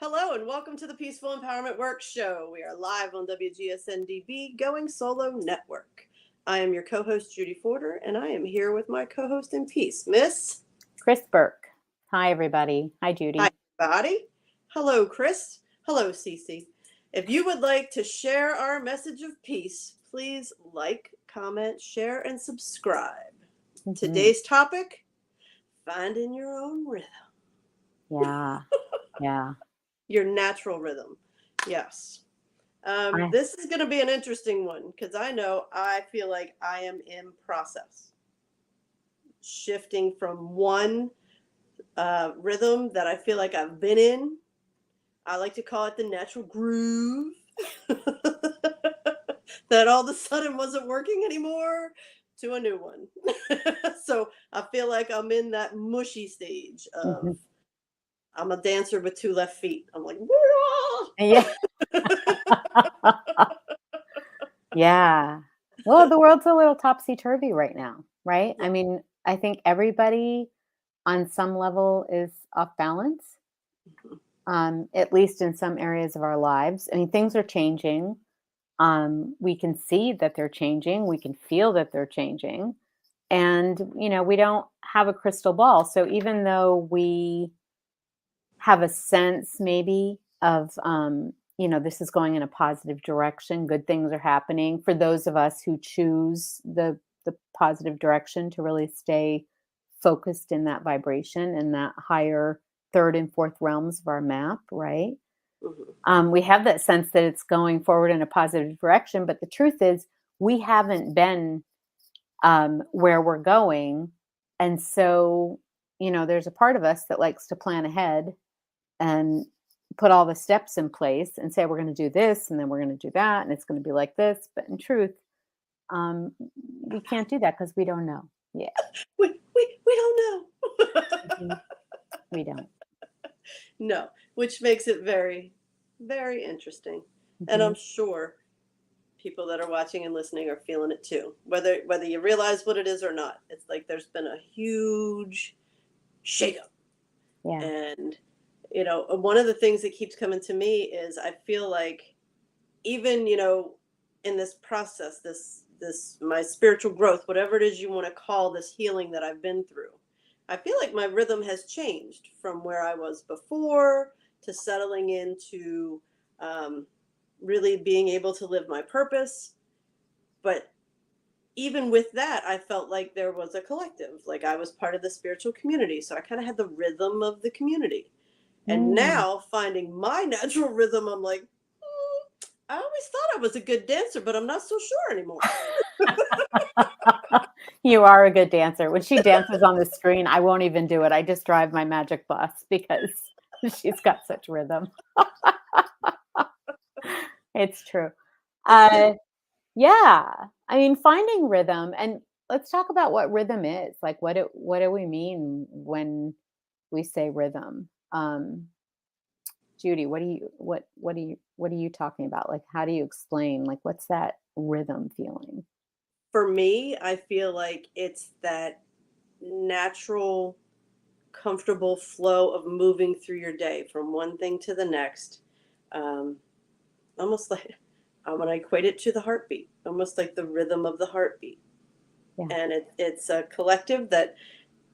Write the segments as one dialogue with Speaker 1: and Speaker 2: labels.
Speaker 1: Hello and welcome to the Peaceful Empowerment Work Show. We are live on WGSN-DB Going Solo Network. I am your co-host Judy Forder, and I am here with my co-host in peace, Miss
Speaker 2: Kris Burke. Hi, everybody. Hi, Judy.
Speaker 1: Hi, everybody. Hello, Kris. Hello, Cece. If you would like to share our message of peace, please like, comment, share, and subscribe. Today's topic: finding your own rhythm.
Speaker 2: Yeah.
Speaker 1: Your natural rhythm. Yes. This is going to be an interesting one because I feel like I am in process. Shifting from one rhythm that I feel like I've been in. I like to call it the natural groove. That all of a sudden wasn't working anymore, to a new one. So I feel like I'm in that mushy stage of I'm a dancer with two left feet. I'm like,
Speaker 2: Yeah. Yeah. Well, the world's a little topsy-turvy right now, right?
Speaker 1: Yeah.
Speaker 2: I mean, I think everybody on some level is off balance, at least in some areas of our lives. I mean, things are changing. We can see that they're changing. We can feel that they're changing. And, we don't have a crystal ball. So even though we have a sense maybe of, this is going in a positive direction, good things are happening for those of us who choose the positive direction to really stay focused in that vibration and that higher third and fourth realms of our map, right? We have that sense that it's going forward in a positive direction, but the truth is we haven't been where we're going. And so, there's a part of us that likes to plan ahead and put all the steps in place and say, we're going to do this, and then we're going to do that, and it's going to be like this. But in truth, we can't do that because we don't know. Yeah.
Speaker 1: We don't know.
Speaker 2: We don't.
Speaker 1: No, which makes it very, very interesting. And I'm sure people that are watching and listening are feeling it too. Whether you realize what it is or not, it's like there's been a huge shakeup.
Speaker 2: Yeah.
Speaker 1: And one of the things that keeps coming to me is I feel like even in this process, this my spiritual growth, whatever it is you want to call this healing that I've been through, I feel like my rhythm has changed from where I was before to settling into really being able to live my purpose. But even with that, I felt like there was a collective, like I was part of the spiritual community. So I kind of had the rhythm of the community. And now finding my natural rhythm, I'm like, I always thought I was a good dancer, but I'm not so sure anymore.
Speaker 2: You are a good dancer. When she dances on the screen, I won't even do it. I just drive my magic bus because she's got such rhythm. It's true. Yeah. I mean, finding rhythm, and let's talk about what rhythm is. Like, what do we mean when we say rhythm? Judy, what are you talking about? Like, how do you explain, like, what's that rhythm feeling?
Speaker 1: For me, I feel like it's that natural, comfortable flow of moving through your day from one thing to the next. Almost like I want to equate it to the heartbeat, almost like the rhythm of the heartbeat.
Speaker 2: Yeah.
Speaker 1: And it's a collective that,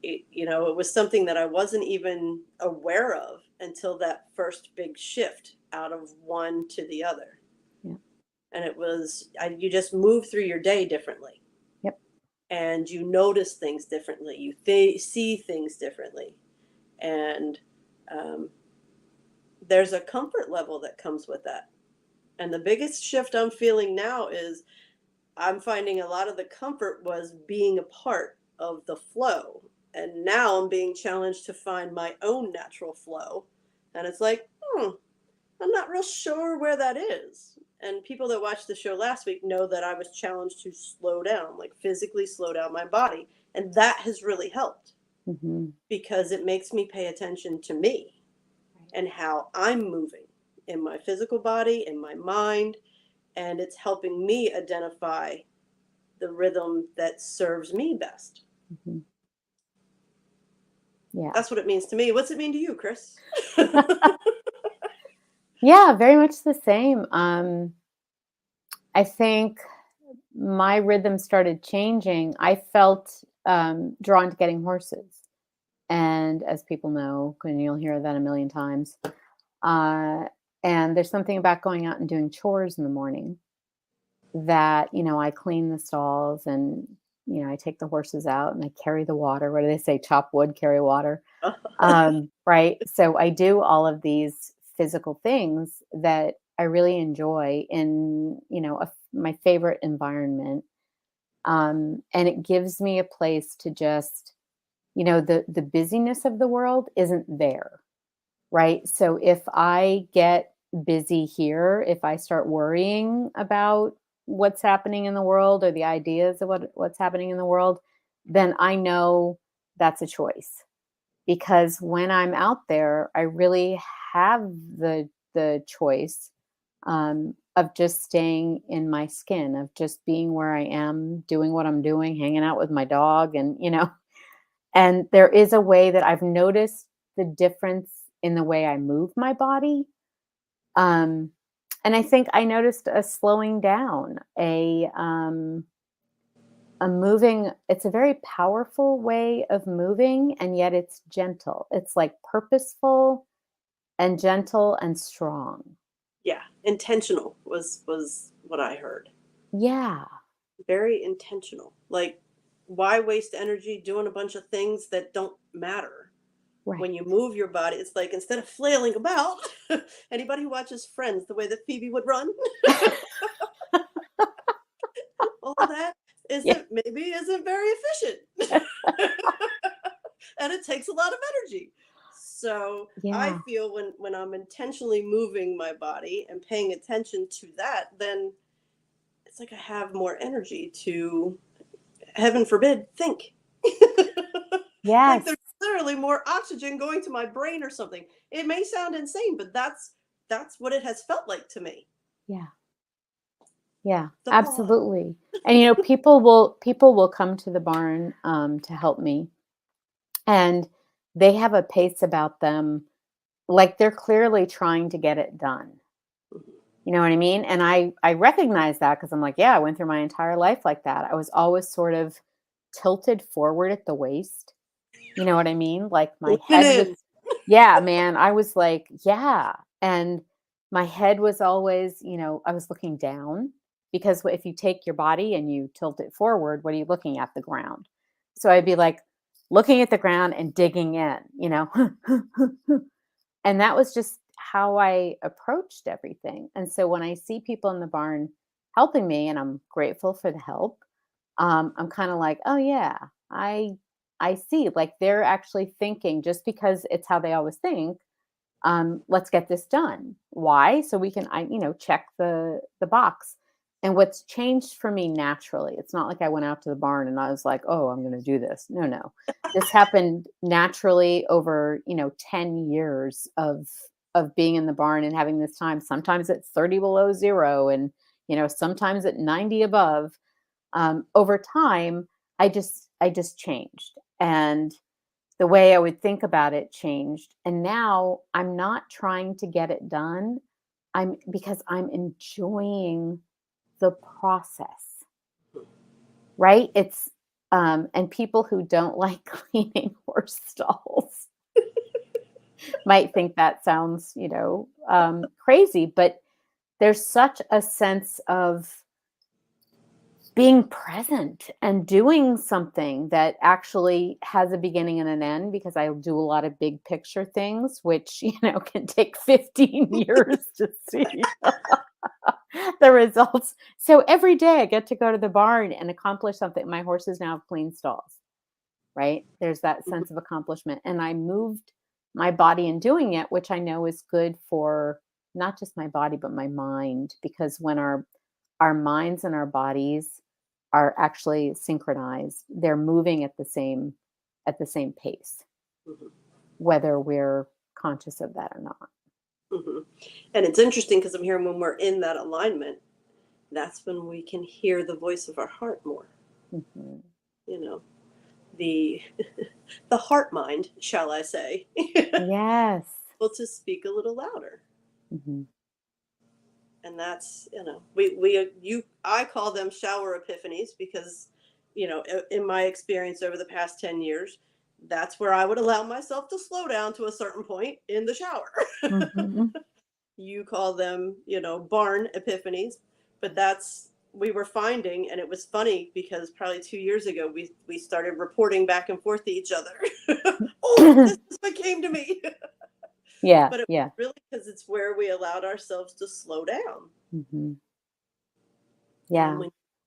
Speaker 1: it was something that I wasn't even aware of until that first big shift out of one to the other.
Speaker 2: Yeah.
Speaker 1: And it was, you just move through your day differently.
Speaker 2: Yep.
Speaker 1: And you notice things differently. You see things differently. And there's a comfort level that comes with that. And the biggest shift I'm feeling now is I'm finding a lot of the comfort was being a part of the flow. And now I'm being challenged to find my own natural flow. And it's like, I'm not real sure where that is. And people that watched the show last week know that I was challenged to slow down, like physically slow down my body. And that has really helped because it makes me pay attention to me and how I'm moving in my physical body, in my mind. And it's helping me identify the rhythm that serves me best.
Speaker 2: Yeah.
Speaker 1: That's what it means to me. What's it mean to you, Kris?
Speaker 2: Yeah, very much the same. I think my rhythm started changing. I felt drawn to getting horses. And as people know, and you'll hear that a million times, uh, and there's something about going out and doing chores in the morning that, I clean the stalls and, I take the horses out and I carry the water. What do they say? Chop wood, carry water. Right. So I do all of these physical things that I really enjoy in, my favorite environment. And it gives me a place to just, the busyness of the world isn't there. Right. So if I get busy here, if I start worrying about what's happening in the world or the ideas of what's happening in the world, then I know that's a choice. Because when I'm out there, I really have the choice of just staying in my skin, of just being where I am, doing what I'm doing, hanging out with my dog, and and there is a way that I've noticed the difference in the way I move my body. Um, and I think I noticed a slowing down, a moving. It's a very powerful way of moving, and yet it's gentle. It's like purposeful and gentle and strong.
Speaker 1: Yeah, intentional was what I heard.
Speaker 2: Yeah,
Speaker 1: Very intentional. Like, why waste energy doing a bunch of things that don't matter?
Speaker 2: right.
Speaker 1: When you move your body, it's like instead of flailing about, anybody who watches Friends, the way that Phoebe would run, all that
Speaker 2: Yeah,
Speaker 1: isn't very efficient. And it takes a lot of energy. So I
Speaker 2: yeah,
Speaker 1: feel when I'm intentionally moving my body and paying attention to that, then it's like I have more energy to, heaven forbid, think. Like
Speaker 2: yes,
Speaker 1: there's literally more oxygen going to my brain or something. It may sound insane, but that's what it has felt like to me.
Speaker 2: yeah, yeah,
Speaker 1: The pause.
Speaker 2: absolutely. And people will come to the barn to help me, and they have a pace about them, like they're clearly trying to get it done. You know what I mean? And I recognize that because I'm like, yeah, I went through my entire life like that. I was always sort of tilted forward at the waist. You know what I mean? Like my
Speaker 1: Lean
Speaker 2: head was,
Speaker 1: in.
Speaker 2: yeah, man. I was like, yeah. And my head was always, I was looking down because if you take your body and you tilt it forward, what are you looking at? The ground. So I'd be like looking at the ground and digging in, and that was just how I approached everything. And so when I see people in the barn helping me, and I'm grateful for the help, I'm kind of like, oh yeah, I see. Like they're actually thinking just because it's how they always think. Let's get this done. Why? So we can, check the box. And what's changed for me naturally, it's not like I went out to the barn and I was like, oh, I'm going to do this. No, no. This happened naturally over, 10 years of being in the barn and having this time. Sometimes it's 30 below zero and, sometimes at 90 above. Over time, I just changed. And the way I would think about it changed. And now I'm not trying to get it done. Because I'm enjoying the process, right? And people who don't like cleaning horse stalls might think that sounds, crazy, but there's such a sense of being present and doing something that actually has a beginning and an end, because I do a lot of big picture things, which, can take 15 years to see the results. So every day I get to go to the barn and accomplish something. My horses now have clean stalls, right? There's that sense of accomplishment. And I moved my body in doing it, which I know is good for not just my body, but my mind, because when our minds and our bodies are actually synchronized, they're moving at the same pace,
Speaker 1: Mhm,
Speaker 2: whether we're conscious of that or not.
Speaker 1: mhm. And it's interesting because I'm hearing when we're in that alignment, that's when we can hear the voice of our heart more,
Speaker 2: Mhm.
Speaker 1: you know. the the heart mind, shall I say,
Speaker 2: Yes.
Speaker 1: able to speak a little louder.
Speaker 2: Hmm.
Speaker 1: And that's, I call them shower epiphanies because, in my experience over the past 10 years, that's where I would allow myself to slow down to a certain point in the shower.
Speaker 2: Hmm.
Speaker 1: You call them, barn epiphanies, but we were finding, and it was funny because probably 2 years ago, we started reporting back and forth to each other. Oh, this is what came to me.
Speaker 2: Yeah,
Speaker 1: But it was
Speaker 2: yeah.
Speaker 1: really because it's where we allowed ourselves to slow down.
Speaker 2: Hmm.
Speaker 1: And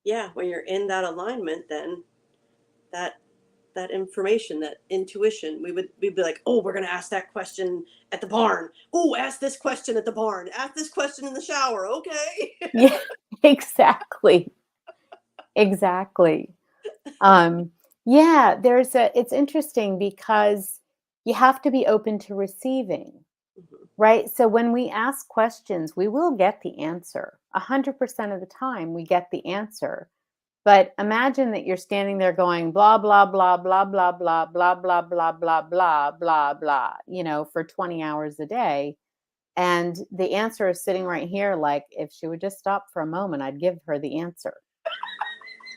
Speaker 2: Yeah.
Speaker 1: when you're in that alignment, then that that information, that intuition, we'd be like, oh, we're gonna ask that question at the barn. Oh, ask this question at the barn. Ask this question in the shower. Okay.
Speaker 2: Yeah, exactly. Exactly. Um, yeah, it's interesting because you have to be open to receiving,
Speaker 1: Mhm.
Speaker 2: right? So when we ask questions, we will get the answer. 100% of the time, we get the answer. But imagine that you're standing there going blah, blah, blah, blah, blah, blah, blah, blah, blah, blah, blah, blah, blah, for 20 hours a day. And the answer is sitting right here. Like, if she would just stop for a moment, I'd give her the answer,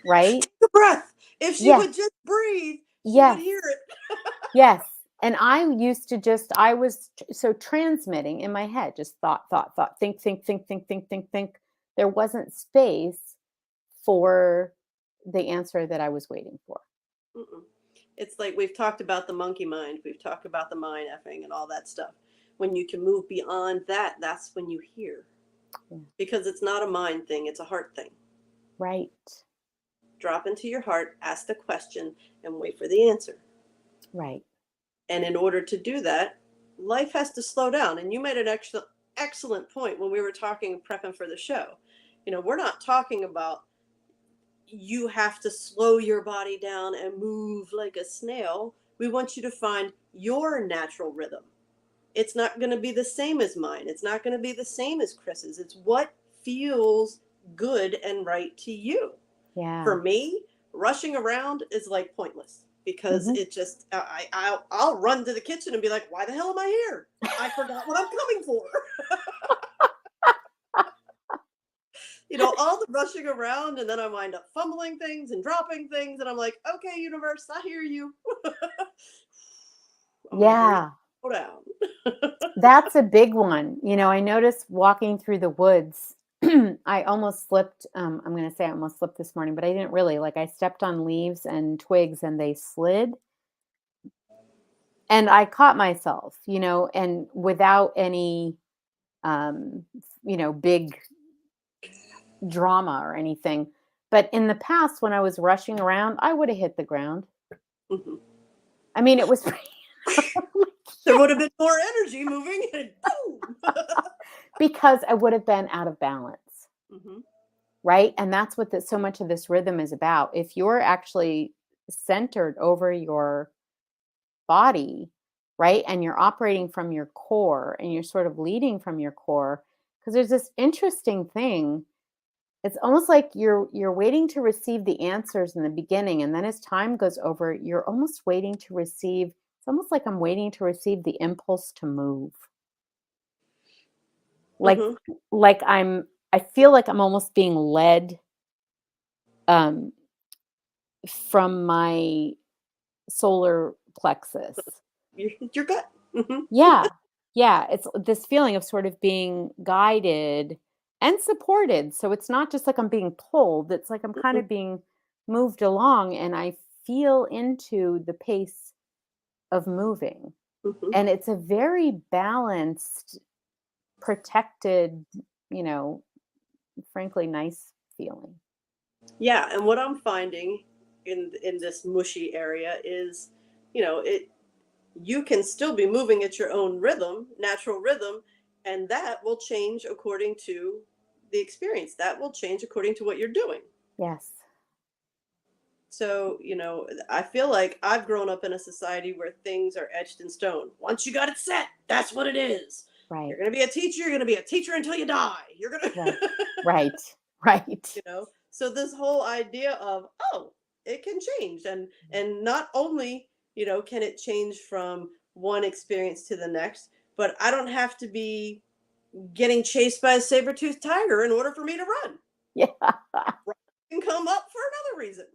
Speaker 2: right?
Speaker 1: Take a breath. If she
Speaker 2: Yes,
Speaker 1: would just breathe, she would
Speaker 2: yes,
Speaker 1: hear it.
Speaker 2: yes. And I was so transmitting in my head, just thought, thought, thought, think, think, think, think, think, think, think. There wasn't space for the answer that I was waiting for.
Speaker 1: Mm-mm. It's like we've talked about the monkey mind. We've talked about the mind effing and all that stuff. When you can move beyond that, that's when you hear.
Speaker 2: Yeah.
Speaker 1: Because it's not a mind thing, it's a heart thing.
Speaker 2: Right,
Speaker 1: Drop into your heart, ask the question, and wait for the answer.
Speaker 2: right.
Speaker 1: And in order to do that, life has to slow down. And you made an excellent point when we were talking, prepping for the show. We're not talking about you have to slow your body down and move like a snail. We want you to find your natural rhythm. It's not going to be the same as mine. It's not going to be the same as Kris's. It's what feels good and right to you.
Speaker 2: Yeah.
Speaker 1: For me, rushing around is like pointless because
Speaker 2: Hmm.
Speaker 1: it just I'll run to the kitchen and be like, why the hell am I here? I forgot what I'm coming for. All the rushing around, and then I wind up fumbling things and dropping things, and I'm like, okay, universe, I hear you. I'm gonna breathe,
Speaker 2: Yeah.
Speaker 1: slow down.
Speaker 2: That's a big one. I noticed walking through the woods, I almost slipped. I'm going to say I almost slipped this morning, but I didn't really. Like, I stepped on leaves and twigs and they slid. And I caught myself, and without any, um, big drama or anything. But in the past, when I was rushing around, I would have hit the ground.
Speaker 1: Mhm.
Speaker 2: I mean, it was
Speaker 1: There would have been more energy moving, and boom.
Speaker 2: because I would have been out of balance.
Speaker 1: Hmm.
Speaker 2: Right? And that's what so much of this rhythm is about. If you're actually centered over your body, right? And you're operating from your core and you're sort of leading from your core, because there's this interesting thing. It's almost like you're waiting to receive the answers in the beginning, and then as time goes over, you're almost waiting to receive. It's almost like I'm waiting to receive the impulse to move. Like
Speaker 1: Hmm.
Speaker 2: like I feel like I'm almost being led um from my solar plexus.
Speaker 1: Your gut. Hmm.
Speaker 2: Yeah. Yeah, it's this feeling of sort of being guided and supported. So it's not just like I'm being pulled, it's like I'm kind
Speaker 1: Hmm.
Speaker 2: of being moved along and I feel into the pace of moving.
Speaker 1: Hmm.
Speaker 2: And it's a very balanced, protected, you know, frankly nice feeling.
Speaker 1: Yeah, and what I'm finding in this mushy area is, it you can still be moving at your own rhythm, natural rhythm, and that will change according to the experience. That will change according to what you're doing.
Speaker 2: Yes.
Speaker 1: So, I feel like I've grown up in a society where things are etched in stone. Once you got it set, that's what it is.
Speaker 2: Right.
Speaker 1: You're going to be a teacher, you're going to be a teacher until you die. You're going
Speaker 2: Right.
Speaker 1: to
Speaker 2: Right. Right.
Speaker 1: So this whole idea of, oh, it can change. And not only, can it change from one experience to the next, but I don't have to be getting chased by a saber-toothed tiger in order for me to run.
Speaker 2: Yeah.
Speaker 1: It can come up for another reason.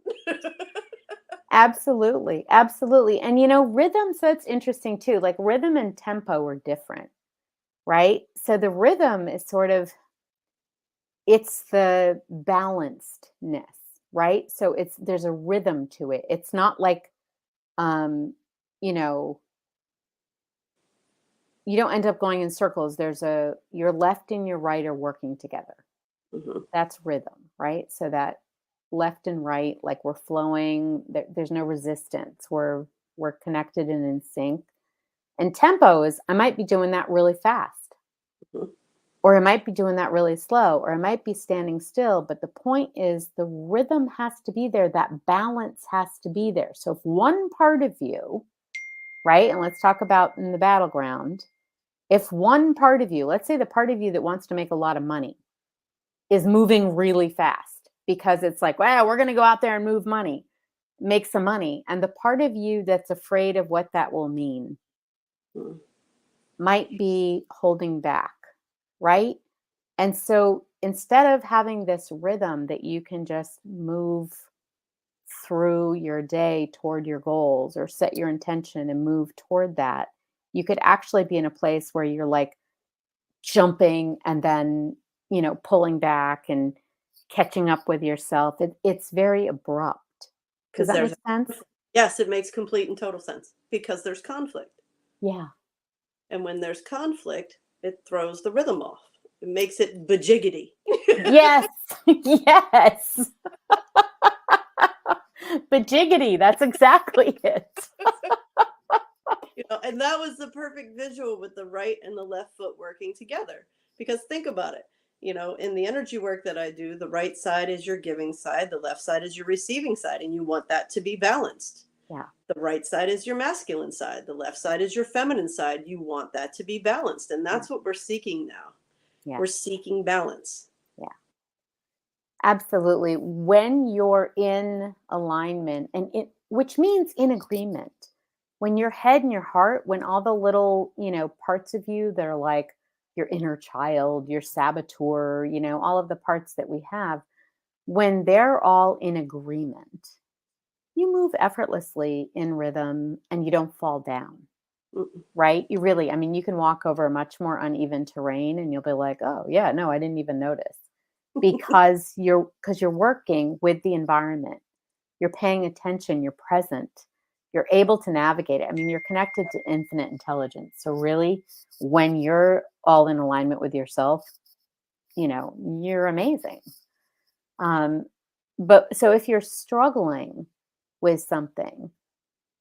Speaker 2: Absolutely. Absolutely. And rhythm, so it's interesting too. Like rhythm and tempo are different, right? So the rhythm is sort of it's the balancedness, right? So there's a rhythm to it. It's not like um, you know, you don't end up going in circles. Your left and your right are working together.
Speaker 1: Hmm.
Speaker 2: That's rhythm, right? So that left and right, like we're flowing, there's no resistance. We're connected and in sync. And tempo is I might be doing that really fast,
Speaker 1: Hmm.
Speaker 2: or I might be doing that really slow, or I might be standing still. But the point is the rhythm has to be there, that balance has to be there. So if one part of you, right, and let's talk about in the battleground, if one part of you, let's say the part of you that wants to make a lot of money, is moving really fast because it's like, well, we're going to go out there and move money, make some money. And the part of you that's afraid of what that will mean might be holding back, right? And so instead of having this rhythm that you can just move through your day toward your goals or set your intention and move toward that, you could actually be in a place where you're like jumping and then, pulling back and catching up with yourself. It's very abrupt. Does
Speaker 1: Because
Speaker 2: that
Speaker 1: there's
Speaker 2: make sense?
Speaker 1: Yes, it makes complete and total sense because there's conflict.
Speaker 2: Yeah.
Speaker 1: And when there's conflict, it throws the rhythm off. It makes it bajiggity.
Speaker 2: Yes. Yes. But jiggity, that's exactly it.
Speaker 1: And that was the perfect visual with the right and the left foot working together. Because think about it, in the energy work that I do, the right side is your giving side, the left side is your receiving side, and you want that to be balanced.
Speaker 2: Yeah.
Speaker 1: The right side is your masculine side, the left side is your feminine side. You want that to be balanced. And
Speaker 2: Yeah.
Speaker 1: that's what we're seeking now.
Speaker 2: Yeah.
Speaker 1: We're seeking balance.
Speaker 2: Yeah. Absolutely. When you're in alignment which means in agreement, when your head and your heart, when all the little, parts of you that are like your inner child, your saboteur, all of the parts that we have, when they're all in agreement, you move effortlessly in rhythm and you don't fall down,
Speaker 1: Mm-mm.
Speaker 2: right? You really, I mean, you can walk over much more uneven terrain and you'll be like, oh, yeah, no, I didn't even notice because you're working with the environment. You're paying attention, you're present, you're able to navigate it. I mean, you're connected to infinite intelligence. So really, when you're all in alignment with yourself, you're amazing. Um, but so if you're struggling with something,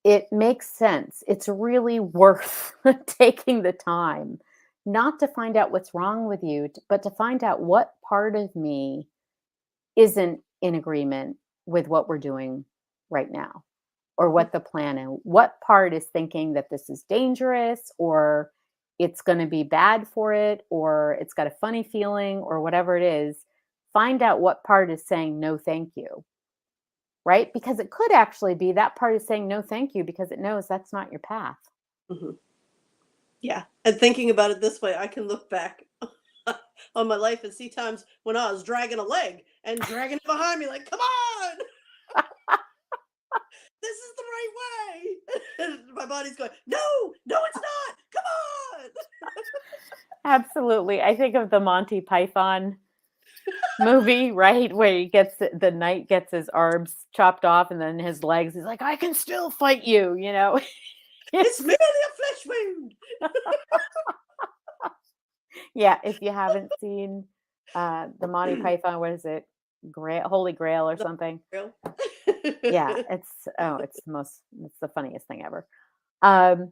Speaker 2: it makes sense. It's really worth taking the time not to find out what's wrong with you, but to find out what part of me isn't in agreement with what we're doing right now or what the plan is. What part is thinking that this is dangerous or it's going to be bad for it or it's got a funny feeling or whatever it is. Find out what part is saying no, thank you. Right? Because it could actually be that part is saying no, thank you because it knows that's not your path.
Speaker 1: Mhm. Yeah. And thinking about it this way, I can look back on my life and see times when I was dragging a leg and dragging it behind me, like, come on, this is the right way. And my body's going, no, no, it's not. Come on.
Speaker 2: Absolutely. I think of the Monty Python movie, right? Where the knight gets his arms chopped off and then his legs, he's like, I can still fight you,
Speaker 1: It's merely a flesh wound.
Speaker 2: Yeah, if you haven't seen the Monty Python, what is it? Holy Grail or
Speaker 1: The
Speaker 2: something.
Speaker 1: real.
Speaker 2: Yeah, it's the funniest thing ever. Um,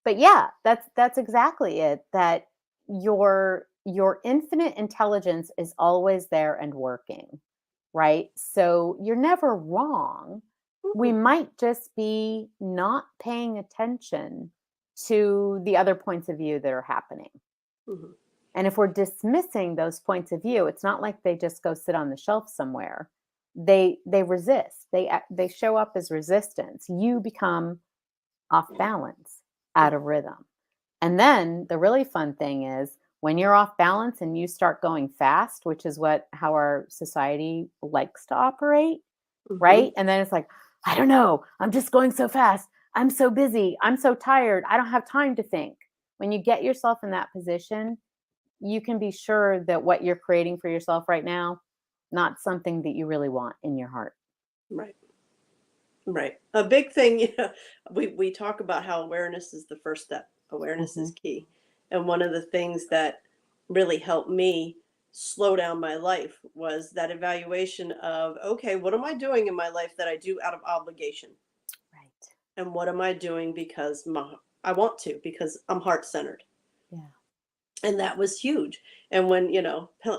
Speaker 2: but yeah, that's exactly it. That your infinite intelligence is always there and working, right? So you're never wrong. We might just be not paying attention to the other points of view that are happening.
Speaker 1: Mhm.
Speaker 2: And if we're dismissing those points of view, it's not like they just go sit on the shelf somewhere. they resist. They show up as resistance. You become off balance, out of rhythm. And then the really fun thing is when you're off balance and you start going fast, which is how our society likes to operate,
Speaker 1: Mm-hmm.
Speaker 2: right? And then it's like, I don't know, I'm just going so fast. I'm so busy. I'm so tired. I don't have time to think. When you get yourself in that position, you can be sure that what you're creating for yourself right now, not something that you really want in your heart.
Speaker 1: Right. Right. A big thing, we talk about how awareness is the first step. Awareness is
Speaker 2: Hmm.
Speaker 1: key. And one of the things that really helped me slow down my life was that evaluation of, okay, what am I doing in my life that I do out of obligation?
Speaker 2: Right.
Speaker 1: And what am I doing because I want to, because I'm heart centered?
Speaker 2: Yeah.
Speaker 1: And that was huge. And when,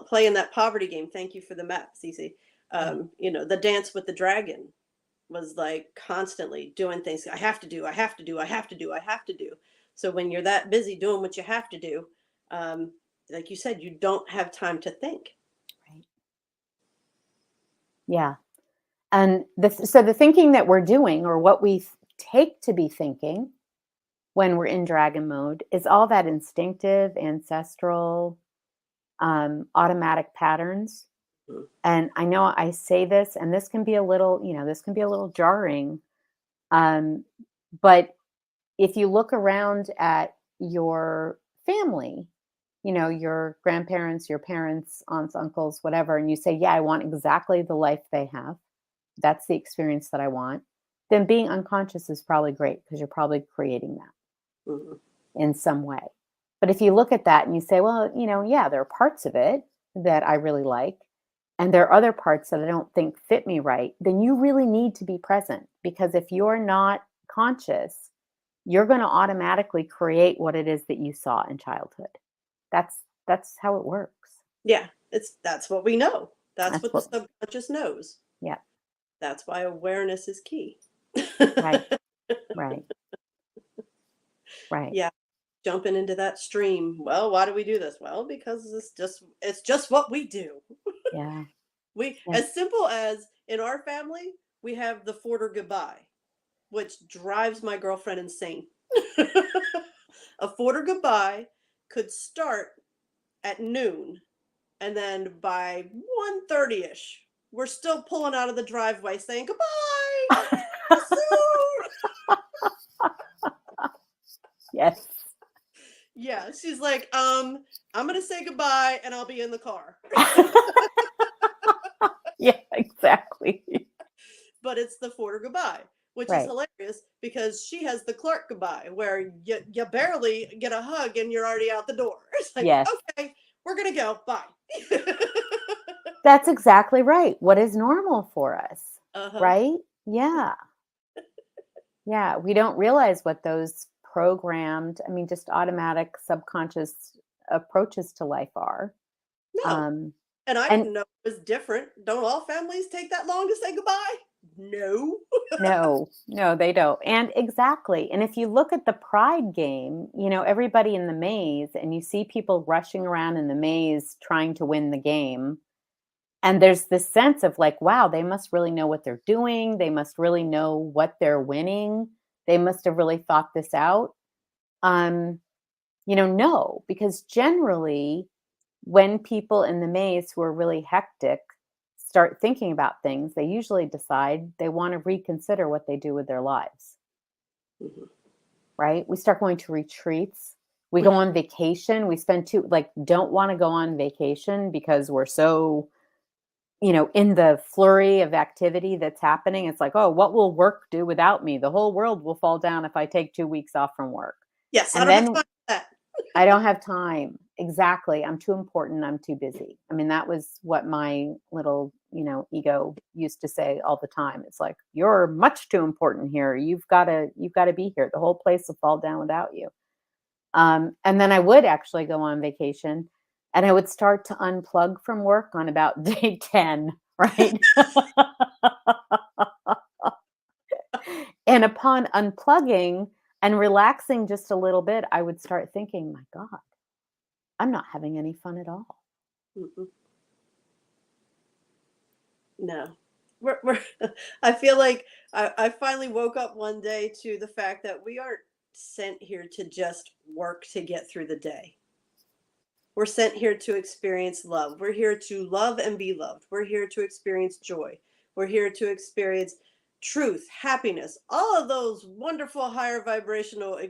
Speaker 1: playing that poverty game, thank you for the map, Cece.
Speaker 2: Yeah.
Speaker 1: The dance with the dragon was like constantly doing things I have to do, I have to do, I have to do, I have to do. So when you're that busy doing what you have to do, um, like you said, you don't have time to think.
Speaker 2: Right. Yeah. And so the thinking that we're doing, or what we take to be thinking when we're in dragon mode, is all that instinctive, ancestral, automatic patterns.
Speaker 1: Mm.
Speaker 2: And I know I say this, and this can be a little, this can be a little jarring. Um, but if you look around at your family, your grandparents, your parents, aunts, uncles, whatever, and you say, yeah, I want exactly the life they have. That's the experience that I want. Then being unconscious is probably great because you're probably creating that
Speaker 1: Mhm.
Speaker 2: in some way. But if you look at that and you say, well, yeah, there are parts of it that I really like, and there are other parts that I don't think fit me right, then you really need to be present, because if you're not conscious, you're going to automatically create what it is that you saw in childhood. That's how it works.
Speaker 1: Yeah, that's what we know. That's
Speaker 2: That's
Speaker 1: what the
Speaker 2: what
Speaker 1: subconscious knows.
Speaker 2: Yeah,
Speaker 1: That's why awareness is key.
Speaker 2: right, right, right.
Speaker 1: Yeah, jumping into that stream. Well, why do we do this? Well, because it's just what we do.
Speaker 2: Yeah.
Speaker 1: We,
Speaker 2: Yeah.
Speaker 1: as simple as in our family, we have the Forder goodbye, which drives my girlfriend insane. A Forder goodbye could start at noon, and then by 1:30ish, we're still pulling out of the driveway saying goodbye. See you soon.
Speaker 2: Yes.
Speaker 1: Yeah, she's like, I'm gonna say goodbye and I'll be in the car.
Speaker 2: Yeah, exactly.
Speaker 1: But it's the Forder goodbye, which is
Speaker 2: Right.
Speaker 1: hilarious because she has the Clark goodbye, where you barely get a hug and you're already out the door. It's like,
Speaker 2: Yes.
Speaker 1: okay, we're gonna go. Bye.
Speaker 2: That's exactly right. What is normal for us,
Speaker 1: Uh-huh.
Speaker 2: right? Yeah. Yeah. We don't realize what those programmed, I mean, just automatic subconscious approaches to life are.
Speaker 1: No.
Speaker 2: Um,
Speaker 1: And I
Speaker 2: and
Speaker 1: didn't know it was different. Don't all families take that long to say goodbye? No.
Speaker 2: no, no, they don't. And exactly. And if you look at the pride game, everybody in the maze, and you see people rushing around in the maze trying to win the game. And there's this sense of like, wow, they must really know what they're doing. They must really know what they're winning. They must have really thought this out. Um, no, because generally, when people in the maze who are really hectic start thinking about things, they usually decide they want to reconsider what they do with their lives,
Speaker 1: Mhm.
Speaker 2: right? We start going to retreats. We go on vacation. We spend don't want to go on vacation because we're so in the flurry of activity that's happening. It's like, oh, what will work do without me? The whole world will fall down if I take 2 weeks off from work.
Speaker 1: Yes, I
Speaker 2: And
Speaker 1: don't have
Speaker 2: then
Speaker 1: time for that.
Speaker 2: I don't have time. Exactly. I'm too important. I'm too busy. I mean, that was what my little, ego used to say all the time. It's like, you're much too important here. You've got to be here. The whole place will fall down without you. And then I would actually go on vacation, and I would start to unplug from work on about day 10, right? And upon unplugging and relaxing just a little bit, I would start thinking, my God, I'm not having any fun at all.
Speaker 1: Mm-mm. No. we're I feel like I finally woke up one day to the fact that we aren't sent here to just work to get through the day. We're sent here to experience love. We're here to love and be loved. We're here to experience joy. We're here to experience truth, happiness, all of those wonderful higher vibrational,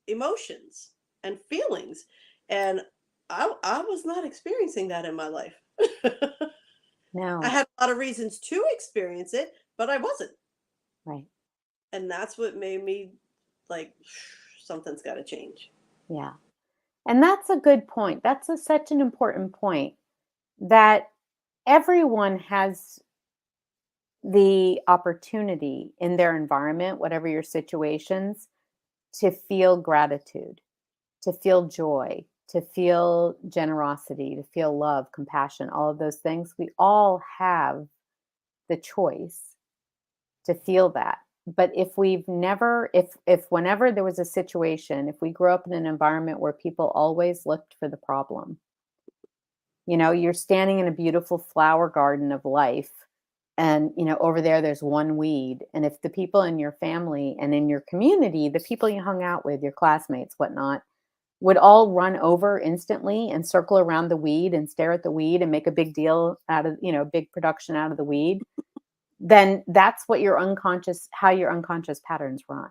Speaker 1: emotions and feelings. And I was not experiencing that in my life. I
Speaker 2: No,
Speaker 1: had a lot of reasons to experience it, but I wasn't.
Speaker 2: right.
Speaker 1: And that's what made me like, something's got to change.
Speaker 2: Yeah. And that's a good point. That's such an important point that everyone has the opportunity in their environment, whatever your situations, to feel gratitude, to feel joy, to feel generosity, to feel love, compassion, all of those things. We all have the choice to feel that. But if we've never, if whenever there was a situation, if we grew up in an environment where people always looked for the problem, you're standing in a beautiful flower garden of life, and over there there's one weed, and if the people in your family and in your community, the people you hung out with, your classmates, whatnot, would all run over instantly and circle around the weed and stare at the weed and make a big deal out of, big production out of the weed, then that's what how your unconscious patterns run.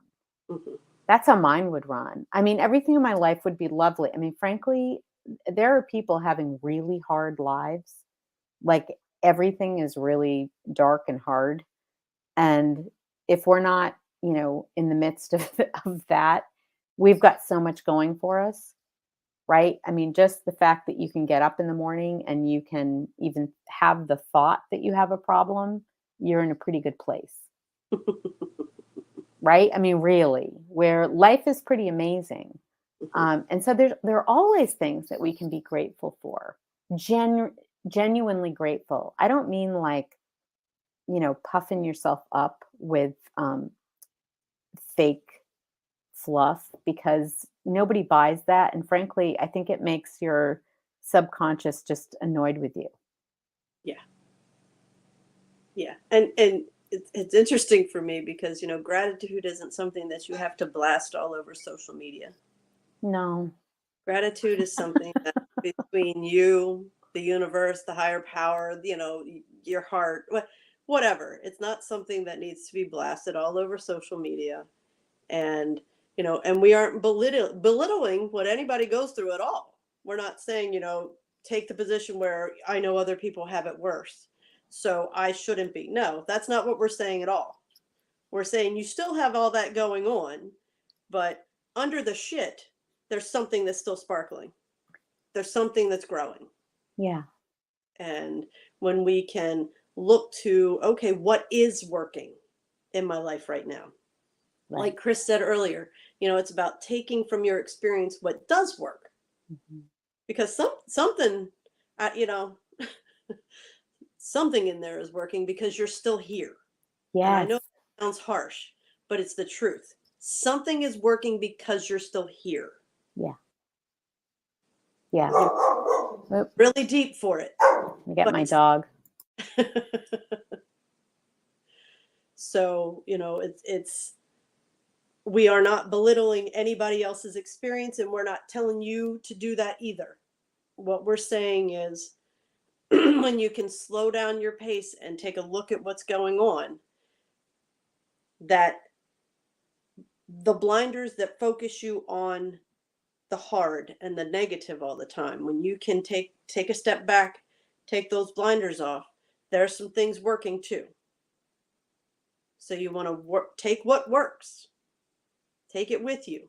Speaker 1: Mhm.
Speaker 2: That's how mine would run. I mean, everything in my life would be lovely. I mean, frankly, there are people having really hard lives. Like, everything is really dark and hard. And if we're not, in the midst of, of that, we've got so much going for us, right? I mean, just the fact that you can get up in the morning and you can even have the thought that you have a problem, you're in a pretty good place, right? I mean, really, where life is pretty amazing.
Speaker 1: Mhm.
Speaker 2: And so there are always things that we can be grateful for, genuinely grateful. I don't mean like, puffing yourself up with fake fluff, because nobody buys that. And frankly, I think it makes your subconscious just annoyed with you.
Speaker 1: Yeah. Yeah. And it's interesting for me because, gratitude isn't something that you have to blast all over social media.
Speaker 2: No.
Speaker 1: Gratitude is something that between you, the universe, the higher power, your heart, whatever. It's not something that needs to be blasted all over social media. And, and we aren't belittling what anybody goes through at all. We're not saying, take the position where I know other people have it worse, so I shouldn't be. No, that's not what we're saying at all. We're saying you still have all that going on, but under the shit, there's something that's still sparkling. There's something that's growing.
Speaker 2: Yeah.
Speaker 1: And when we can look to, okay, what is working in my life right now?
Speaker 2: Right.
Speaker 1: Like Kris said earlier, it's about taking from your experience what does work,
Speaker 2: Mhm.
Speaker 1: because something, uh, you know, something in there is working because you're still here. And I
Speaker 2: Yes.
Speaker 1: know it sounds harsh, but it's the truth. Something is working because you're still here.
Speaker 2: Yeah. Yeah.
Speaker 1: You
Speaker 2: Oop,
Speaker 1: really deep for it,
Speaker 2: let me get
Speaker 1: but
Speaker 2: my
Speaker 1: it's
Speaker 2: dog.
Speaker 1: so it's we are not belittling anybody else's experience, and we're not telling you to do that either. What we're saying is, when you can slow down your pace and take a look at what's going on, that the blinders that focus you on the hard and the negative all the time, when you can take a step back, take those blinders off, there are some things working too. So you want to take what works, take it with you,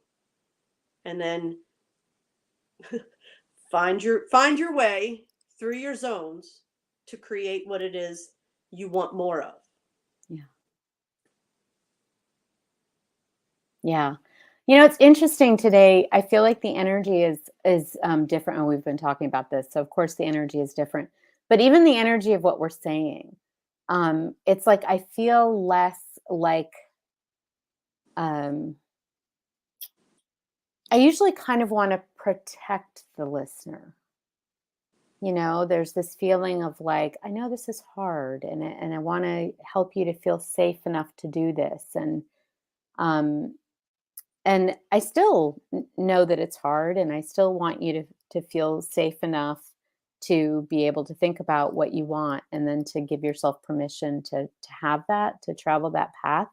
Speaker 1: and then find your way through your zones to create what it is you want more of.
Speaker 2: Yeah. Yeah. It's interesting today. I feel like the energy is different, and we've been talking about this. So of course the energy is different. But even the energy of what we're saying, it's like I feel less like um I usually kind of want to protect the listener. There's this feeling of like, I know this is hard, and I want to help you to feel safe enough to do this. Um, and I still know that it's hard, and I still want you to feel safe enough to be able to think about what you want, and then to give yourself permission to have that, to travel that path.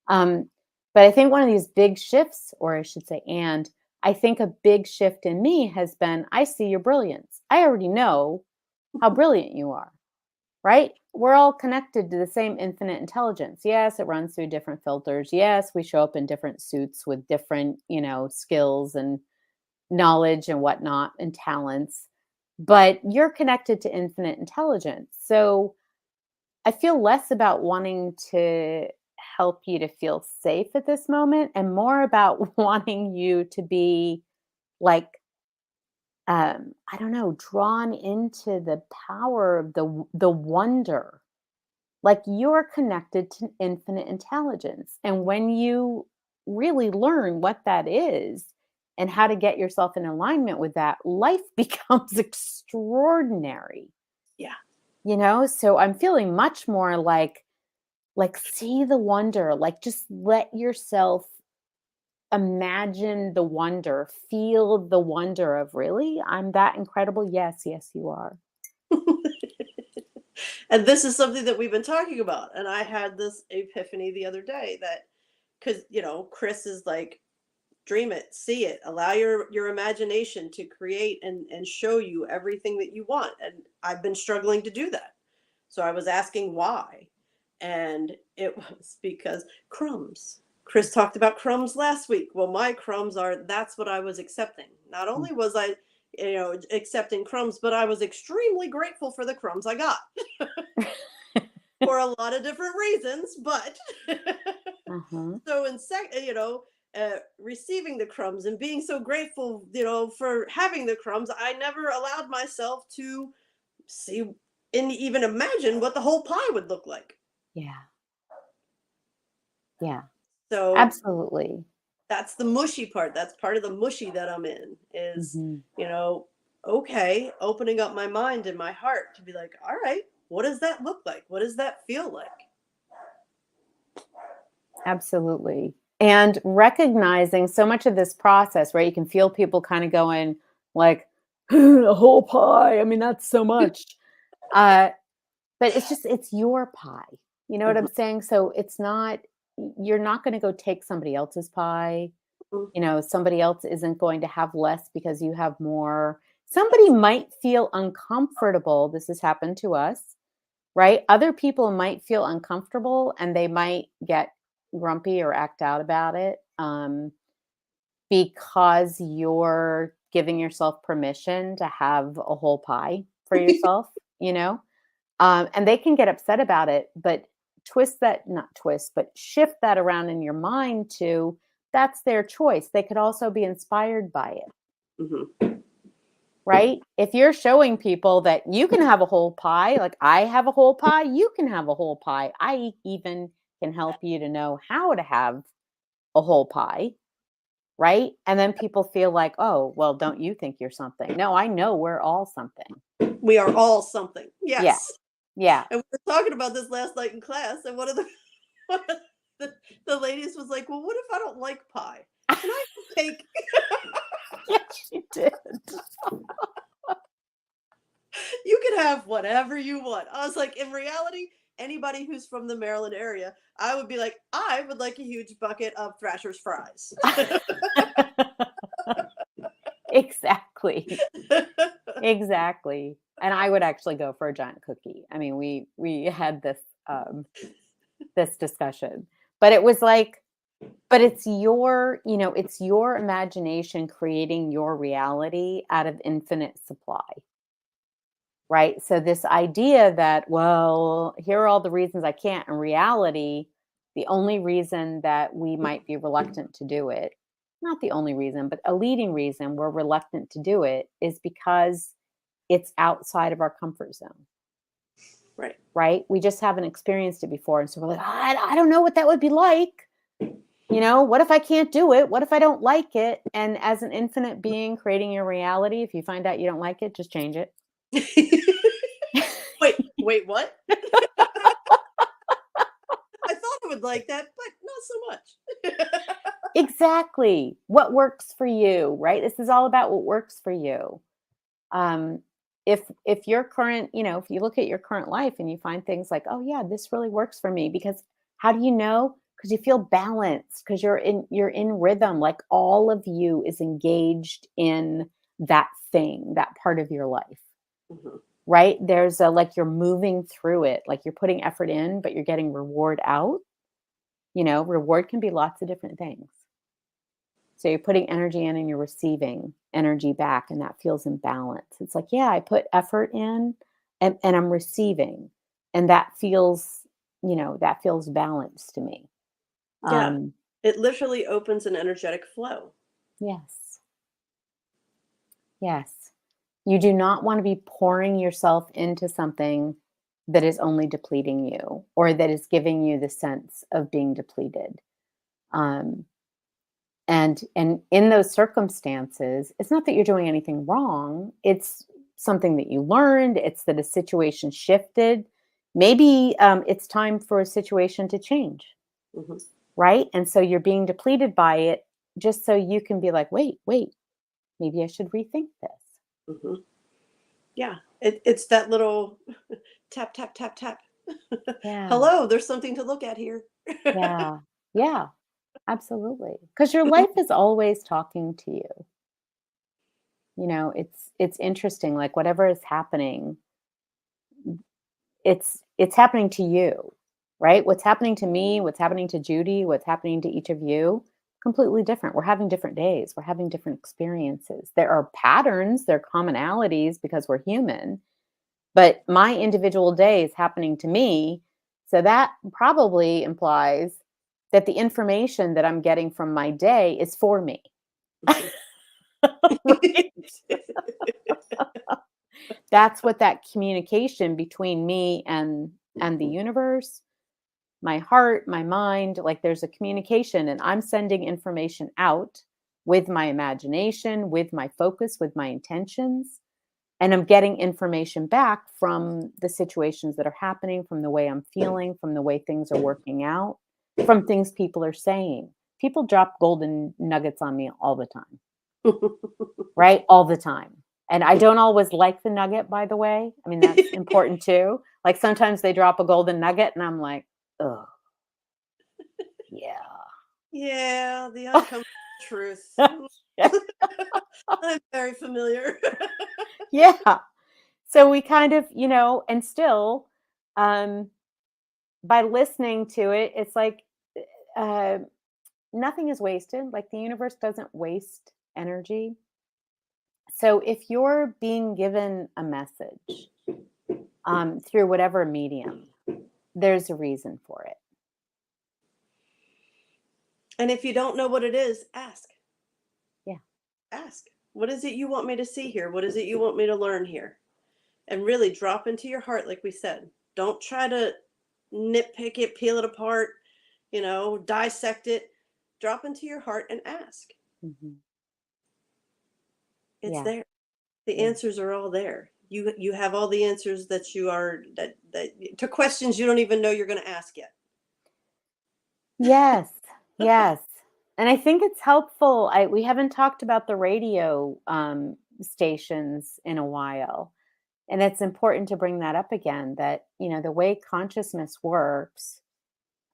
Speaker 2: Um, but I think one of these big shifts, or I should say, and I think a big shift in me has been, I see your brilliance. I already know how brilliant you are, right? We're all connected to the same infinite intelligence. Yes, it runs through different filters. Yes, we show up in different suits with different, skills and knowledge and whatnot and talents, but you're connected to infinite intelligence. So I feel less about wanting to help you to feel safe at this moment, and more about wanting you to be like, I don't know, drawn into the power of the wonder. Like, you're connected to infinite intelligence. And when you really learn what that is and how to get yourself in alignment with that, life becomes extraordinary.
Speaker 1: Yeah.
Speaker 2: So I'm feeling much more like see the wonder, like just let yourself imagine the wonder, feel the wonder of, really, I'm that incredible. Yes, yes, you are.
Speaker 1: And this is something that we've been talking about. And I had this epiphany the other day that, because, Kris is like, dream it, see it, allow your imagination to create and show you everything that you want. And I've been struggling to do that. So I was asking why. And it was because crumbs. Kris talked about crumbs last week. Well, my crumbs that's what I was accepting. Not
Speaker 2: Mm.
Speaker 1: only was I, accepting crumbs, but I was extremely grateful for the crumbs I got for a lot of different reasons. But
Speaker 2: Uh-huh.
Speaker 1: so receiving the crumbs and being so grateful, for having the crumbs, I never allowed myself to see and even imagine what the whole pie would look like.
Speaker 2: Yeah. Yeah.
Speaker 1: So
Speaker 2: Absolutely.
Speaker 1: that's the mushy part. That's part of the mushy that I'm in is,
Speaker 2: Mhm.
Speaker 1: you know, okay, opening up my mind and my heart to be like, all right, what does that look like? What does that feel like?
Speaker 2: Absolutely. And recognizing so much of this process, right? You can feel people kind of going like, a whole pie. I mean, that's so much. Uh, but it's your pie. You know what I'm
Speaker 1: Mhm,
Speaker 2: saying? So it's not, you're not going to go take somebody else's pie.
Speaker 1: mhm.
Speaker 2: Somebody else isn't going to have less because you have more. Somebody might feel uncomfortable. This has happened to us, right? Other people might feel uncomfortable, and they might get grumpy or act out about it, because you're giving yourself permission to have a whole pie for yourself, you know? And they can get upset about it, but not twist, but shift that around in your mind to, that's their choice. They could also be inspired by it,
Speaker 1: Mhm.
Speaker 2: right? If you're showing people that you can have a whole pie, like I have a whole pie, you can have a whole pie. I even can help you to know how to have a whole pie, right? And then people feel like, oh, well, don't you think you're something? No, I know we're all something.
Speaker 1: We are all something.
Speaker 2: Yeah.
Speaker 1: Yes.
Speaker 2: Yeah.
Speaker 1: And we were talking about this last night in class, and one of the one of the ladies was like, "Well, what if I don't like pie? Can I have cake?"
Speaker 2: Yes, you did.
Speaker 1: You can have whatever you want. I was like, in reality, anybody who's from the Maryland area, I would be like, I would like a huge bucket of Thrasher's fries.
Speaker 2: Exactly. Exactly. And I would actually go for a giant cookie. I mean, we had this discussion. But it was like, but it's your imagination creating your reality out of infinite supply. Right? So this idea that, well, here are all the reasons I can't. In reality, the only reason that we might be reluctant to do it, not the only reason, but a leading reason we're reluctant to do it, is because it's outside of our comfort zone.
Speaker 1: Right.
Speaker 2: Right? We just haven't experienced it before. And so we're like, I don't know what that would be like. What if I can't do it? What if I don't like it? And as an infinite being creating your reality, if you find out you don't like it, just change it.
Speaker 1: Wait, what? I thought I would like that, but not so much.
Speaker 2: Exactly. What works for you, right? This is all about what works for you. Um, if your current, if you look at your current life and you find things like, oh yeah, this really works for me, because how do you know? Because you feel balanced, because you're in rhythm. Like all of you is engaged in that thing, that part of your life,
Speaker 1: Mhm.
Speaker 2: right? There's a like you're moving through it, like you're putting effort in, but you're getting reward out. Reward can be lots of different things. So you're putting energy in and you're receiving energy back, and that feels in balance. It's like, yeah, I put effort in and I'm receiving. And that feels balanced to me.
Speaker 1: Yeah.
Speaker 2: Um,
Speaker 1: It literally opens an energetic flow.
Speaker 2: yes. Yes. You do not want to be pouring yourself into something that is only depleting you, or that is giving you the sense of being depleted. Um, and in those circumstances, it's not that you're doing anything wrong, it's something that you learned, it's that a situation shifted. Maybe it's time for a situation to change,
Speaker 1: Mhm,
Speaker 2: right? And so you're being depleted by it, just so you can be like, wait, maybe I should rethink this.
Speaker 1: mhm. Yeah. It's that little tap, tap, tap, tap.
Speaker 2: Yeah,
Speaker 1: Hello, there's something to look at here.
Speaker 2: yeah, yeah, absolutely, because your life is always talking to you. It's interesting, like whatever is happening, it's happening to you, right? What's happening to me, what's happening to Judy, what's happening to each of you, completely different. We're having different days, we're having different experiences. There are patterns, there are commonalities, because we're human, but my individual day is happening to me. So that probably implies that the information that I'm getting from my day is for me.
Speaker 1: Mhm.
Speaker 2: Right? That's what that communication between me and the universe, my heart, my mind, like there's a communication, and I'm sending information out with my imagination, with my focus, with my intentions, and I'm getting information back from the situations that are happening, from the way I'm feeling, from the way things are working out, from things people are saying. People drop golden nuggets on me all the time, right? All the time. And I don't always like the nugget, by the way. I mean, that's important too. Like sometimes they drop a golden nugget and I'm like, oh, yeah.
Speaker 1: Yeah, the uncomfortable truth. I'm very familiar.
Speaker 2: Yeah. So we kind of, and still, um, by listening to it, it's like uh, nothing is wasted. Like the universe doesn't waste energy. So if you're being given a message through whatever medium, there's a reason for it.
Speaker 1: And if you don't know what it is, ask.
Speaker 2: Yeah.
Speaker 1: Ask. What is it you want me to see here? What is it you want me to learn here? And really drop into your heart, like we said. Don't try to nitpick it, peel it apart, dissect it. Drop into your heart and ask.
Speaker 2: Hmm.
Speaker 1: It's
Speaker 2: Yeah.
Speaker 1: there. The
Speaker 2: Yeah.
Speaker 1: answers are all there. You have all the answers that you are that to questions you don't even know you're going to ask yet.
Speaker 2: Yes. Yes. And I think it's helpful. We haven't talked about the radio stations in a while. And it's important to bring that up again, that, the way consciousness works,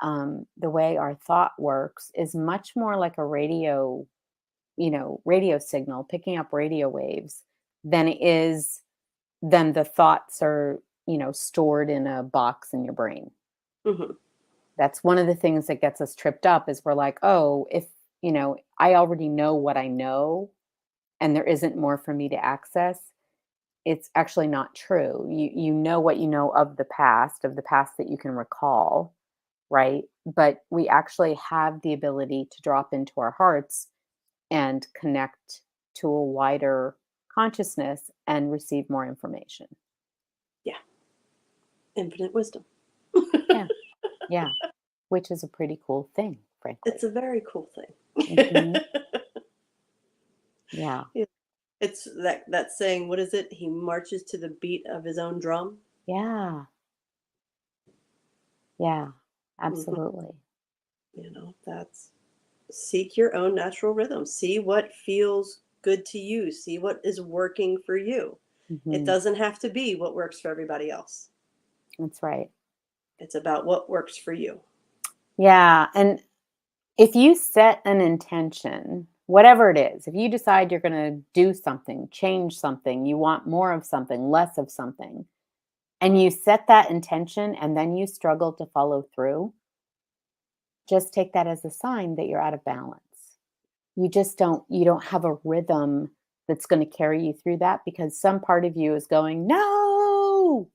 Speaker 2: the way our thought works is much more like a radio signal, picking up radio waves, than it is than the thoughts are, stored in a box in your brain.
Speaker 1: Hmm.
Speaker 2: That's one of the things that gets us tripped up, is we're like, oh, if, I already know what I know and there isn't more for me to access. It's actually not true. You know what you know of the past that you can recall, right? But we actually have the ability to drop into our hearts and connect to a wider consciousness and receive more information.
Speaker 1: Yeah, infinite wisdom.
Speaker 2: Yeah. Yeah. Which is a pretty cool thing,
Speaker 1: It's
Speaker 2: frankly.
Speaker 1: a very cool thing.
Speaker 2: Hmm. Yeah.
Speaker 1: Yeah. It's that saying, what is it? He marches to the beat of his own drum.
Speaker 2: Yeah. Yeah.
Speaker 1: Mhm.
Speaker 2: Absolutely.
Speaker 1: That's seek your own natural rhythm. See what feels good to you. See what is working for you. It
Speaker 2: Hmm.
Speaker 1: doesn't have to be what works for everybody else.
Speaker 2: That's right.
Speaker 1: It's about what works for you.
Speaker 2: Yeah. And if you set an intention, whatever it is, if you decide you're going to do something, change something, you want more of something, less of something, and you set that intention and then you struggle to follow through, just take that as a sign that you're out of balance. You don't have a rhythm that's going to carry you through that because some part of you is going, "No!"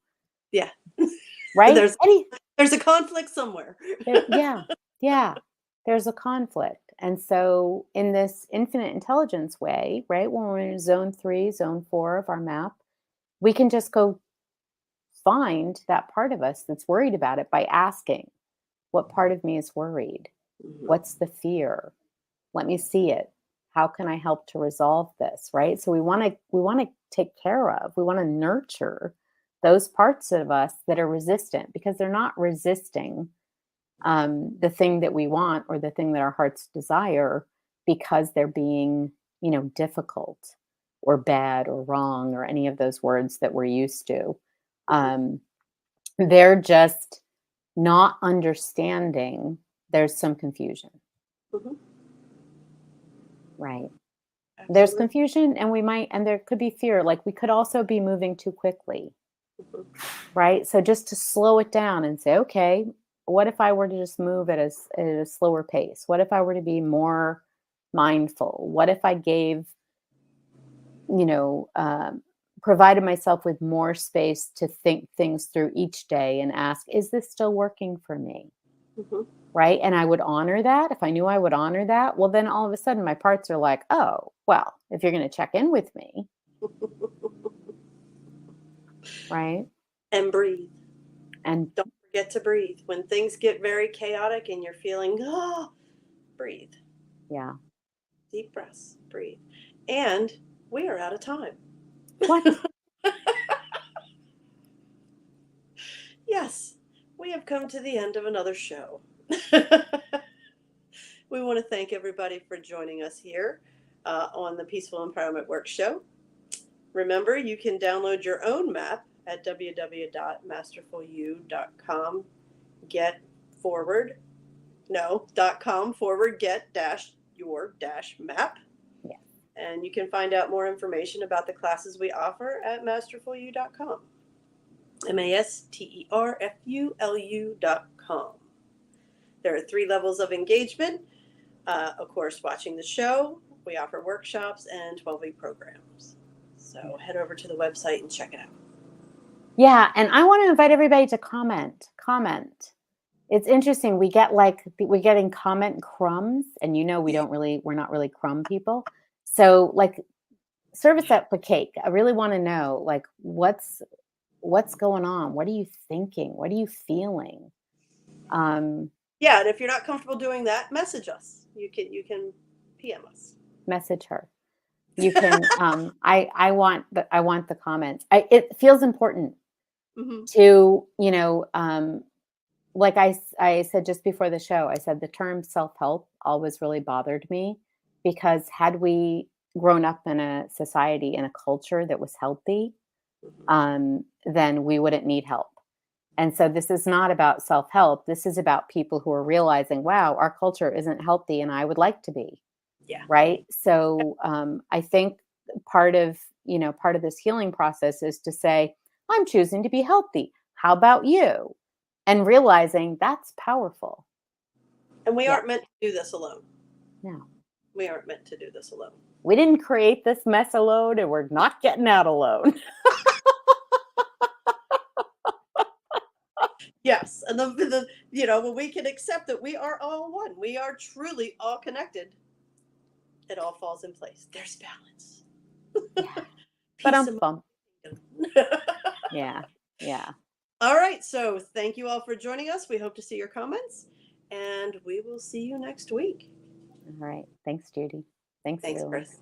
Speaker 1: Yeah.
Speaker 2: Right?
Speaker 1: there's there's a conflict somewhere.
Speaker 2: Yeah, yeah. There's a conflict. And so, in this infinite intelligence way, right, when we're in zone 3, zone 4 of our map, we can just go find that part of us that's worried about it by asking, what part of me is worried?
Speaker 1: Mhm.
Speaker 2: What's the fear? Let me see it. How can I help to resolve this, right? So we want to take care of, we want to nurture those parts of us that are resistant because they're not resisting the thing that we want or the thing that our hearts desire because they're being, difficult or bad or wrong or any of those words that we're used to.
Speaker 1: Mhm.
Speaker 2: Um, they're just not understanding. There's some confusion,
Speaker 1: Mhm.
Speaker 2: right? There's
Speaker 1: Absolutely.
Speaker 2: confusion, and there could be fear. Like we could also be moving too quickly,
Speaker 1: Mhm.
Speaker 2: right? So just to slow it down and say, okay, what if I were to just move at a slower pace? What if I were to be more mindful? What if I gave, you know, provided myself with more space to think things through each day and ask, is this still working for me?
Speaker 1: Mhm.
Speaker 2: Right. And I would honor that. If I knew I would honor that, well, then all of a sudden my parts are like, oh, well, if you're going to check in with me, right.
Speaker 1: And breathe.
Speaker 2: And
Speaker 1: Don't forget to breathe. When things get very chaotic and you're feeling, breathe.
Speaker 2: yeah.
Speaker 1: Deep breaths. Breathe. And we are out of time.
Speaker 2: What?
Speaker 1: Yes, we have come to the end of another show. We want to thank everybody for joining us here on the Peaceful Empowerment Work Show. Remember, you can download your own map at www.masterfulu.com. Get forward, no, .com forward get dash your dash map.
Speaker 2: Yeah.
Speaker 1: And you can find out more information about the classes we offer at masterfulu.com. masterfulu.com. There are 3 levels of engagement. Of course, watching the show, we offer workshops and 12-week programs. So head over to the website and check it out.
Speaker 2: Yeah. And I want to invite everybody to comment. Comment. It's interesting. We're getting comment crumbs, and we're not really crumb people. So like service up a cake. I really want to know like what's going on? What are you thinking? What are you feeling? Um,
Speaker 1: Yeah, and if you're not comfortable doing that, message us. You can PM us.
Speaker 2: message her. You can I want the comments. It feels important
Speaker 1: Hmm.
Speaker 2: to, like I said just before the show, I said the term self-help always really bothered me because had we grown up in a society, in a culture that was healthy, then we wouldn't need help. And so this is not about self-help. This is about people who are realizing, wow, our culture isn't healthy and I would like to be,
Speaker 1: Yeah.
Speaker 2: right? So I think part of this healing process is to say, I'm choosing to be healthy. How about you? And realizing that's powerful.
Speaker 1: And we
Speaker 2: Yeah.
Speaker 1: aren't meant to do this alone.
Speaker 2: No,
Speaker 1: We aren't meant to do this alone.
Speaker 2: we didn't create this mess alone and we're not getting out alone.
Speaker 1: Yes. And when we can accept that we are all one, we are truly all connected, it all falls in place. There's balance.
Speaker 2: Yeah. But
Speaker 1: Peace
Speaker 2: I'm
Speaker 1: among
Speaker 2: bummed.
Speaker 1: them.
Speaker 2: Yeah. Yeah.
Speaker 1: All right. So thank you all for joining us. We hope to see your comments, and we will see you next week.
Speaker 2: All right. Thanks, Judy. Thanks,
Speaker 1: Thanks,
Speaker 2: everyone.
Speaker 1: Kris.